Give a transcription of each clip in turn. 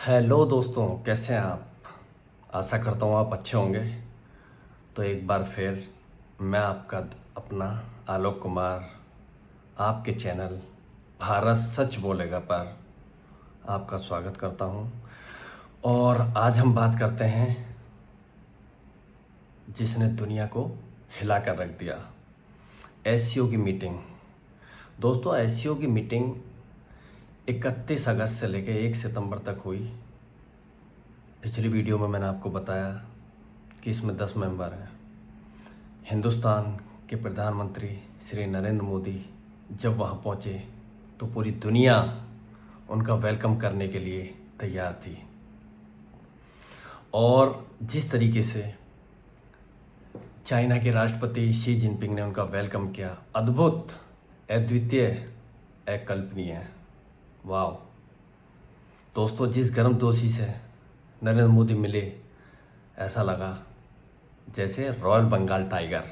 Hello दोस्तों, कैसे हैं आप। आशा करता हूँ आप अच्छे होंगे। तो एक बार फिर मैं आपका अपना आलोक कुमार आपके चैनल भारत सच बोलेगा पर आपका स्वागत करता हूँ। और आज हम बात करते हैं जिसने दुनिया को हिला कर रख दिया, एससीओ की मीटिंग। दोस्तों, एससीओ की मीटिंग 31 अगस्त से लेकर 1 सितंबर तक हुई। पिछली वीडियो में मैंने आपको बताया कि इसमें 10 मेंबर हैं। हिंदुस्तान के प्रधानमंत्री श्री नरेंद्र मोदी जब वहाँ पहुँचे तो पूरी दुनिया उनका वेलकम करने के लिए तैयार थी। और जिस तरीके से चाइना के राष्ट्रपति शी जिनपिंग ने उनका वेलकम किया, अद्भुत, अद्वितीय, अकल्पनीय। वाह दोस्तों, जिस गर्मजोशी से नरेंद्र मोदी मिले, ऐसा लगा जैसे रॉयल बंगाल टाइगर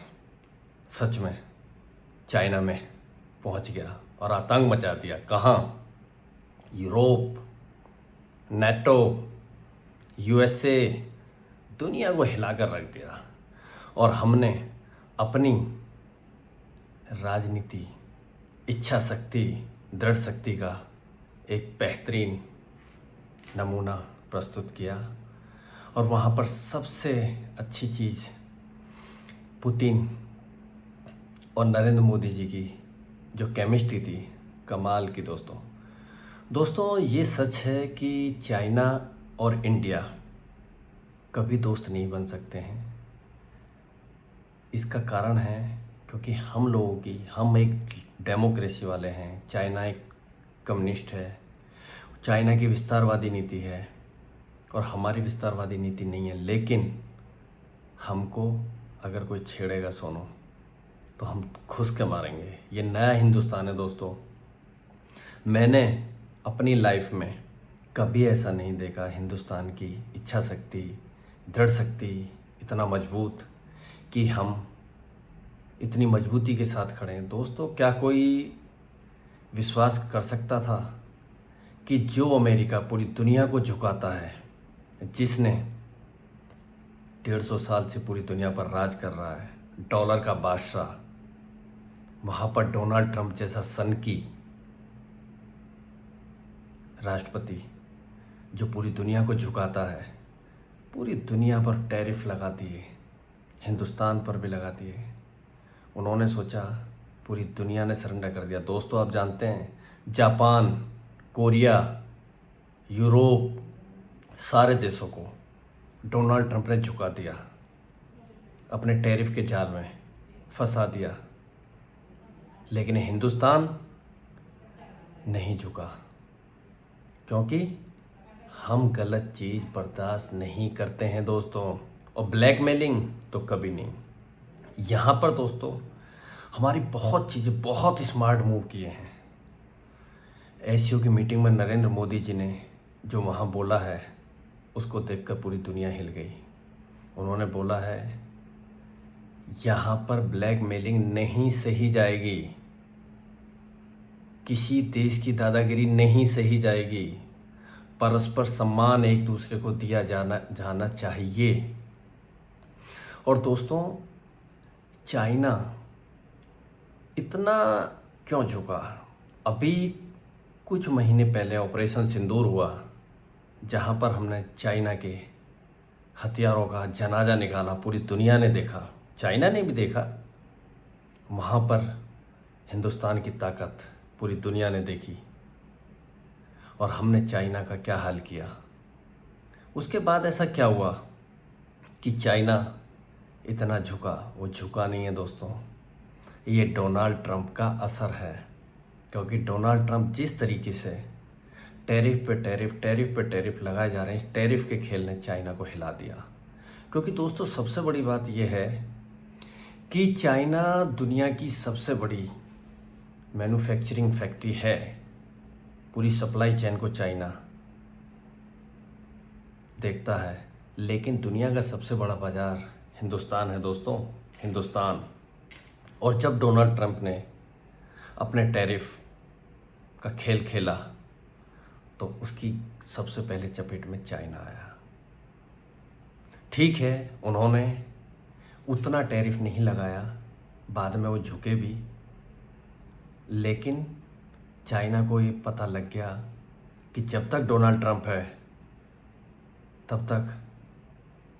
सच में चाइना में पहुंच गया और आतंक मचा दिया। कहाँ? यूरोप, नेटो, यूएसए, दुनिया को हिलाकर रख दिया। और हमने अपनी राजनीति, इच्छा शक्ति, दृढ़ शक्ति का एक बेहतरीन नमूना प्रस्तुत किया। और वहाँ पर सबसे अच्छी चीज़ पुतिन और नरेंद्र मोदी जी की जो केमिस्ट्री थी, कमाल की। दोस्तों ये सच है कि चाइना और इंडिया कभी दोस्त नहीं बन सकते हैं। इसका कारण है क्योंकि हम एक डेमोक्रेसी वाले हैं, चाइना एक कम्युनिस्ट है। चाइना की विस्तारवादी नीति है और हमारी विस्तारवादी नीति नहीं है। लेकिन हमको अगर कोई छेड़ेगा सोनो तो हम घुस के मारेंगे। ये नया हिंदुस्तान है दोस्तों। मैंने अपनी लाइफ में कभी ऐसा नहीं देखा, हिंदुस्तान की इच्छा शक्ति, दृढ़ शक्ति इतना मजबूत कि हम इतनी मजबूती के साथ खड़े हैं। दोस्तों, क्या कोई विश्वास कर सकता था कि जो अमेरिका पूरी दुनिया को झुकाता है, जिसने 150 साल से पूरी दुनिया पर राज कर रहा है, डॉलर का बादशाह, वहाँ पर डोनाल्ड ट्रंप जैसा सनकी राष्ट्रपति जो पूरी दुनिया को झुकाता है, पूरी दुनिया पर टैरिफ लगा दिए, हिंदुस्तान पर भी लगा दिए। उन्होंने सोचा, पूरी दुनिया ने सरेंडर कर दिया। दोस्तों, आप जानते हैं जापान, कोरिया, यूरोप, सारे देशों को डोनाल्ड ट्रंप ने झुका दिया, अपने टैरिफ के जाल में फंसा दिया। लेकिन हिंदुस्तान नहीं झुका, क्योंकि हम गलत चीज़ बर्दाश्त नहीं करते हैं दोस्तों। और ब्लैकमेलिंग तो कभी नहीं। यहाँ पर दोस्तों हमारी बहुत चीज़ें, बहुत स्मार्ट मूव किए हैं। एससीओ की मीटिंग में नरेंद्र मोदी जी ने जो वहाँ बोला है, उसको देखकर पूरी दुनिया हिल गई। उन्होंने बोला है, यहाँ पर ब्लैकमेलिंग नहीं सही जाएगी, किसी देश की दादागिरी नहीं सही जाएगी, परस्पर सम्मान एक दूसरे को दिया जाना चाहिए। और दोस्तों, चाइना इतना क्यों झुका? अभी कुछ महीने पहले ऑपरेशन सिंदूर हुआ, जहाँ पर हमने चाइना के हथियारों का जनाजा निकाला। पूरी दुनिया ने देखा, चाइना ने भी देखा। वहाँ पर हिंदुस्तान की ताकत पूरी दुनिया ने देखी। और हमने चाइना का क्या हाल किया। उसके बाद ऐसा क्या हुआ कि चाइना इतना झुका? वो झुका नहीं है दोस्तों, ये डोनाल्ड ट्रंप का असर है। क्योंकि डोनाल्ड ट्रंप जिस तरीके से टैरिफ पे टैरिफ लगाए जा रहे हैं, इस टैरिफ के खेल ने चाइना को हिला दिया। क्योंकि दोस्तों सबसे बड़ी बात यह है कि चाइना दुनिया की सबसे बड़ी मैन्युफैक्चरिंग फैक्ट्री है। पूरी सप्लाई चेन को चाइना देखता है। लेकिन दुनिया का सबसे बड़ा बाजार हिंदुस्तान है दोस्तों, हिंदुस्तान। और जब डोनाल्ड ट्रंप ने अपने टैरिफ का खेल खेला तो उसकी सबसे पहले चपेट में चाइना आया। ठीक है, उन्होंने उतना टैरिफ नहीं लगाया, बाद में वो झुके भी, लेकिन चाइना को ये पता लग गया कि जब तक डोनाल्ड ट्रंप है तब तक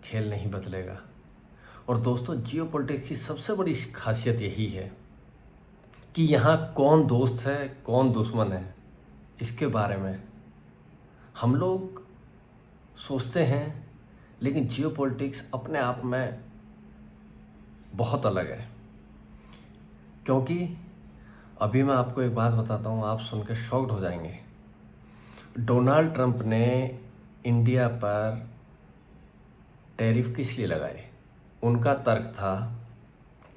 खेल नहीं बदलेगा। और दोस्तों, जियोपॉलिटिक्स की सबसे बड़ी खासियत यही है कि यहाँ कौन दोस्त है कौन दुश्मन है, इसके बारे में हम लोग सोचते हैं, लेकिन जियोपॉलिटिक्स अपने आप में बहुत अलग है। क्योंकि अभी मैं आपको एक बात बताता हूँ, आप सुन के शॉक्ड हो जाएंगे। डोनाल्ड ट्रंप ने इंडिया पर टैरिफ किस लिए लगाए? उनका तर्क था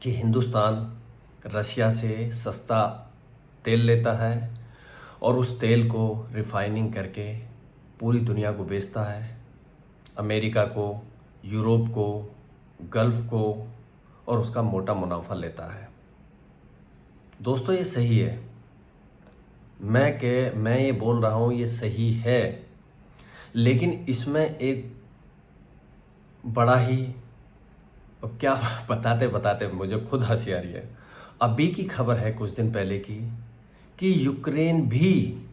कि हिंदुस्तान रशिया से सस्ता तेल लेता है और उस तेल को रिफाइनिंग करके पूरी दुनिया को बेचता है, अमेरिका को, यूरोप को, गल्फ़ को, और उसका मोटा मुनाफा लेता है। दोस्तों, ये सही है। मैं ये बोल रहा हूँ, ये सही है, लेकिन इसमें एक बड़ा ही, अब क्या बताते बताते मुझे खुद हंसी आ रही है। अभी की खबर है कुछ दिन पहले की कि यूक्रेन भी,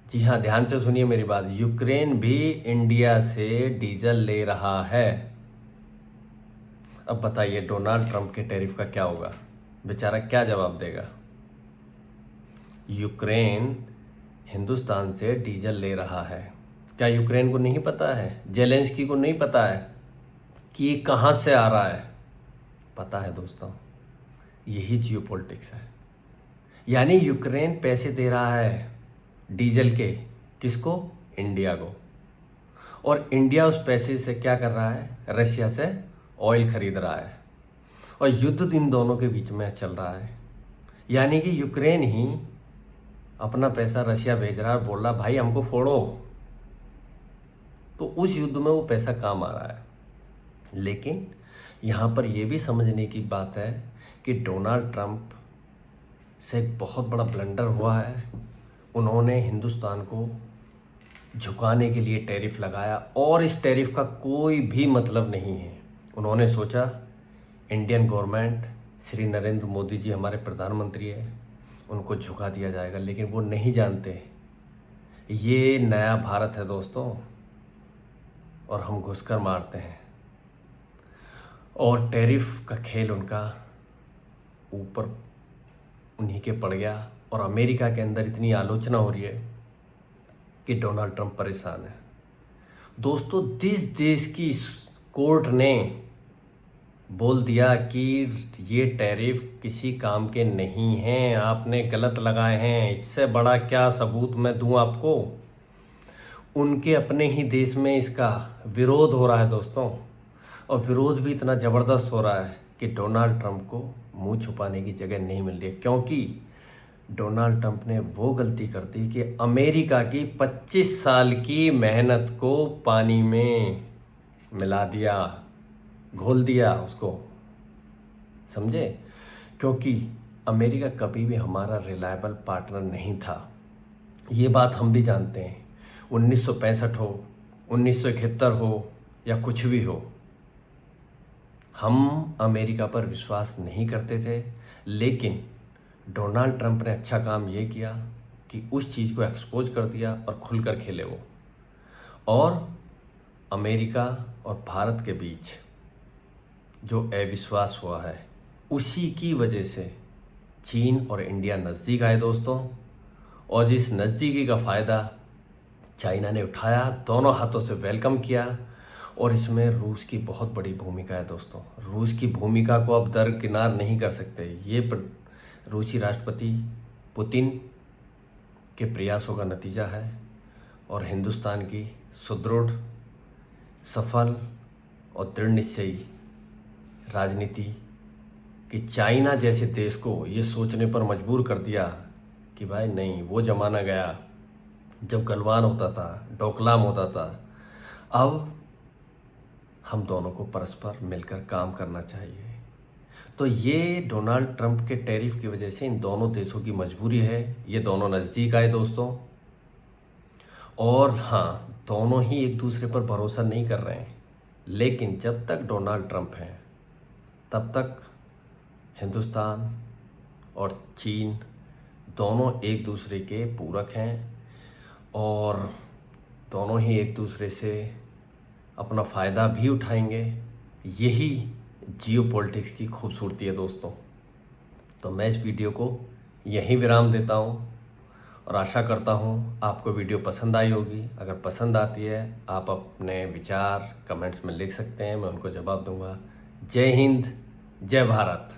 जी हाँ ध्यान से सुनिए मेरी बात, यूक्रेन भी इंडिया से डीजल ले रहा है। अब बताइए डोनाल्ड ट्रंप के टैरिफ का क्या होगा? बेचारा क्या जवाब देगा? यूक्रेन हिंदुस्तान से डीजल ले रहा है। क्या यूक्रेन को नहीं पता है, जेलेंस्की को नहीं पता है कि ये कहाँ से आ रहा है? पता है दोस्तों, यही जियोपॉलिटिक्स है। यानी यूक्रेन पैसे दे रहा है डीजल के, किसको? इंडिया को। और इंडिया उस पैसे से क्या कर रहा है? रशिया से ऑयल खरीद रहा है, और युद्ध इन दोनों के बीच में चल रहा है। यानी कि यूक्रेन ही अपना पैसा रशिया भेज रहा है और बोल रहा भाई हमको फोड़ो, तो उस युद्ध में वो पैसा काम आ रहा है। लेकिन यहाँ पर यह भी समझने की बात है कि डोनाल्ड ट्रंप से एक बहुत बड़ा ब्लंडर हुआ है। उन्होंने हिंदुस्तान को झुकाने के लिए टैरिफ लगाया, और इस टैरिफ का कोई भी मतलब नहीं है। उन्होंने सोचा इंडियन गवर्नमेंट, श्री नरेंद्र मोदी जी हमारे प्रधानमंत्री हैं, उनको झुका दिया जाएगा, लेकिन वो नहीं जानते ये नया भारत है दोस्तों, और हम घुसकर मारते हैं। और टैरिफ का खेल उनका ऊपर उन्हीं के पड़ गया, और अमेरिका के अंदर इतनी आलोचना हो रही है कि डोनाल्ड ट्रंप परेशान है। दोस्तों, जिस देश की कोर्ट ने बोल दिया कि ये टैरिफ किसी काम के नहीं हैं, आपने गलत लगाए हैं, इससे बड़ा क्या सबूत मैं दूं आपको, उनके अपने ही देश में इसका विरोध हो रहा है दोस्तों। और विरोध भी इतना ज़बरदस्त हो रहा है कि डोनाल्ड ट्रंप को मुंह छुपाने की जगह नहीं मिल रही है। क्योंकि डोनाल्ड ट्रंप ने वो गलती कर दी कि अमेरिका की 25 साल की मेहनत को पानी में मिला दिया, घोल दिया उसको, समझे? क्योंकि अमेरिका कभी भी हमारा रिलायबल पार्टनर नहीं था, ये बात हम भी जानते हैं। 1965 हो, 1971 हो, या कुछ भी हो, हम अमेरिका पर विश्वास नहीं करते थे। लेकिन डोनाल्ड ट्रंप ने अच्छा काम ये किया कि उस चीज़ को एक्सपोज कर दिया और खुलकर खेले वो। और अमेरिका और भारत के बीच जो अविश्वास हुआ है, उसी की वजह से चीन और इंडिया नज़दीक आए दोस्तों। और जिस नज़दीकी का फ़ायदा चाइना ने उठाया, दोनों हाथों से वेलकम किया। और इसमें रूस की बहुत बड़ी भूमिका है दोस्तों। रूस की भूमिका को अब दरकिनार नहीं कर सकते। ये रूसी राष्ट्रपति पुतिन के प्रयासों का नतीजा है, और हिंदुस्तान की सुदृढ़, सफल और दृढ़ निश्चयी राजनीति कि चाइना जैसे देश को ये सोचने पर मजबूर कर दिया कि भाई नहीं, वो ज़माना गया जब गलवान होता था, डोकलाम होता था। अब हम दोनों को परस्पर मिलकर काम करना चाहिए। तो ये डोनाल्ड ट्रंप के टैरिफ की वजह से इन दोनों देशों की मजबूरी है। ये दोनों नज़दीक आए दोस्तों। और हाँ, दोनों ही एक दूसरे पर भरोसा नहीं कर रहे हैं, लेकिन जब तक डोनाल्ड ट्रंप हैं तब तक हिंदुस्तान और चीन दोनों एक दूसरे के पूरक हैं और दोनों ही एक दूसरे से अपना फ़ायदा भी उठाएंगे। यही जियोपॉलिटिक्स की खूबसूरती है दोस्तों। तो मैं इस वीडियो को यहीं विराम देता हूँ और आशा करता हूँ आपको वीडियो पसंद आई होगी। अगर पसंद आती है आप अपने विचार कमेंट्स में लिख सकते हैं, मैं उनको जवाब दूंगा। जय हिंद, जय भारत।